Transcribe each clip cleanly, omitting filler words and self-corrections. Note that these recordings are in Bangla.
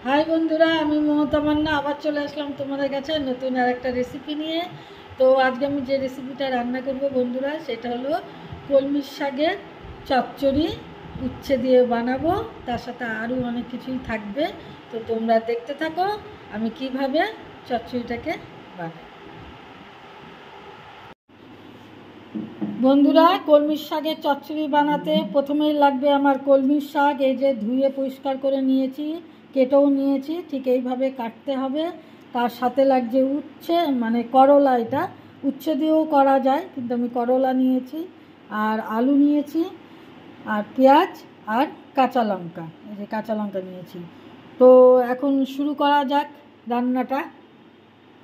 হাই বন্ধুরা, আমি মমতা মান্না আবার চলে আসলাম তোমাদের কাছে নতুন আর একটা রেসিপি নিয়ে। তো আজকে আমি যে রেসিপিটা রান্না করব বন্ধুরা, সেটা হলো কলমির শাকের চচ্চড়ি। উচ্ছে দিয়ে বানাবো, তার সাথে আরও অনেক কিছুই থাকবে। তো তোমরা দেখতে থাকো আমি কিভাবে চচ্চড়িটাকে বানাই। বন্ধুরা, কলমির শাকের চচ্চড়ি বানাতে প্রথমেই লাগবে আমার কলমির শাক। এই যে ধুয়ে পরিষ্কার করে নিয়েছি, কেটেও নিয়েছি, ঠিক এইভাবে কাটতে হবে। তার সাথে লাগছে উচ্ছে, মানে করলা। এটা উচ্ছে দিয়েও করা যায়, কিন্তু আমি করলা নিয়েছি। আর আলু নিয়েছি, আর পেঁয়াজ, আর কাঁচা লঙ্কা। এই যে কাঁচা লঙ্কা নিয়েছি। তো এখন শুরু করা যাক রান্নাটা।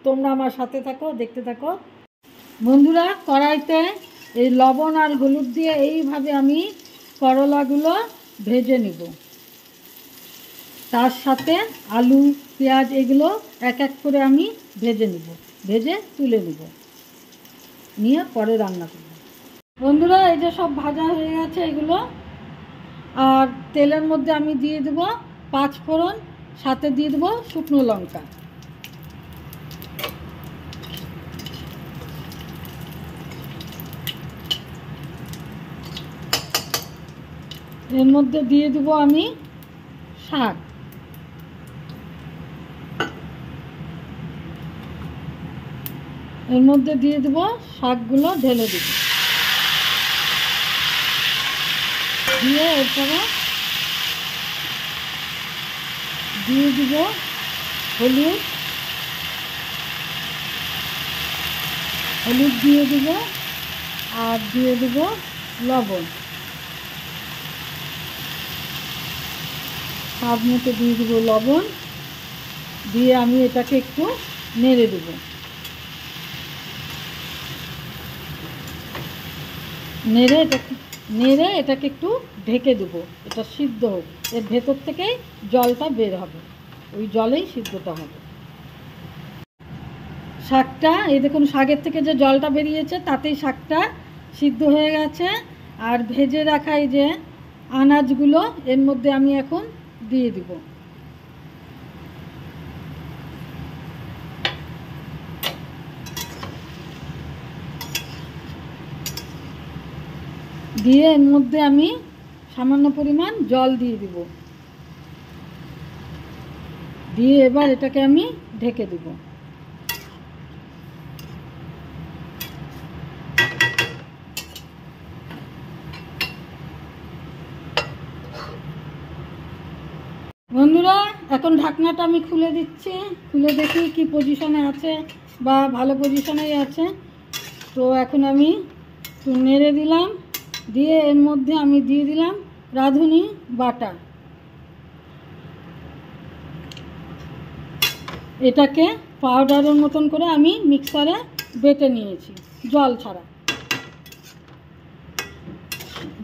তোমরা আমার সাথে থাকো, দেখতে থাকো বন্ধুরা। কড়াইতে এই লবণ আর হলুদ দিয়ে এইভাবে আমি করলাগুলো ভেজে নিব। তার সাথে আলু, পেঁয়াজ এগুলো এক এক করে আমি ভেজে নিব, ভেজে তুলে নিব, নিয়ে পরে রান্না করব। বন্ধুরা, এই যে সব ভাজা হয়ে গেছে এগুলো। আর তেলের মধ্যে আমি দিয়ে দেবো 5 ফোড়ন, সাথে দিয়ে দেবো শুকনো লঙ্কা। এর মধ্যে দিয়ে দেবো আমি শাক। এর মধ্যে দিয়ে দেবো শাকগুলো, ঢেলে দেব। দিয়ে এরপরে দিয়ে দেব হলুদ, হলুদ দিয়ে দেব, আর দিয়ে দেব লবণ। স্বাদ মতো দিয়ে দেবো লবণ। দিয়ে আমি এটাকে একটু নেড়ে দেব। নেড়ে এটাকে একটু ঢেকে দেবো। এটা সিদ্ধ হোক, এর ভেতর থেকেই জলটা বের হবে, ওই জলেই সিদ্ধটা হবে। শাকটা এই দেখুন, শাকের থেকে যে জলটা বেরিয়েছে তাতেই শাকটা সিদ্ধ হয়ে গেছে। আর ভেজে রাখা এই যে আনাজগুলো এর মধ্যে আমি এখন দিয়ে দিব। দিয়ে এর মধ্যে আমি সামান্য পরিমাণ জল দিয়ে দিব। দিয়ে এবার এটাকে আমি ঢেকে দেব। বন্ধুরা, এখন ঢাকনাটা আমি খুলে দিচ্ছি। খুলে দেখি কি পজিশনে আছে, বা ভালো পজিশনেই আছে। তো এখন আমি একটু নেড়ে দিলাম। দিয়ে এর মধ্যে আমি দিয়ে দিলাম রাঁধুনি বাটা। এটাকে পাউডারের মতন করে আমি মিক্সারে বেটে নিয়েছি, জল ছাড়া।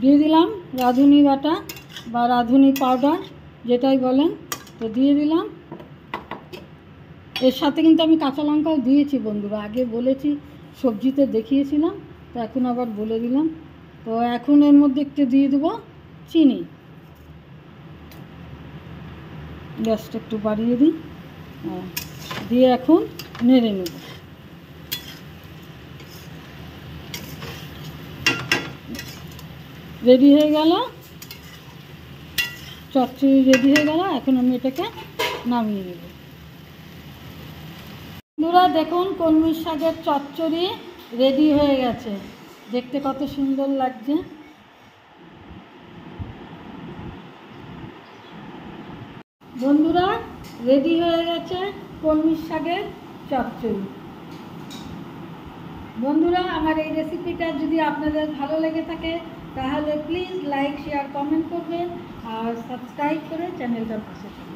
দিয়ে দিলাম রাঁধুনি বাটা বা রাঁধুনি পাউডার, যেটাই বলেন। তো দিয়ে দিলাম। এর সাথে কিন্তু আমি কাঁচা লঙ্কাও দিয়েছি বন্ধুরা, আগে বলেছি, সবজিতে দেখিয়েছিলাম, তো এখন আবার বলে দিলাম। তো এখন এর মধ্যে একটু দিয়ে দেবো চিনি। গ্যাসটা একটু বাড়িয়ে দিই। দিয়ে এখন নেড়ে নেব। রেডি হয়ে গেল, চচ্চড়ি রেডি হয়ে গেল। এখন আমি এটাকে নামিয়ে নেব। বন্ধুরা দেখুন, কলমির শাকের চচ্চড়ি রেডি হয়ে গেছে। দেখতে কত সুন্দর লাগছে। বন্ধুরা, রেডি হয়ে গেছে কলমির শাকের চচ্চড়ি। বন্ধুরা, আমার এই রেসিপিটা যদি আপনাদের ভালো লেগে থাকে তাহলে প্লিজ লাইক, শেয়ার, কমেন্ট করবেন, আর সাবস্ক্রাইব করে চ্যানেলটার পাশে থাকবেন।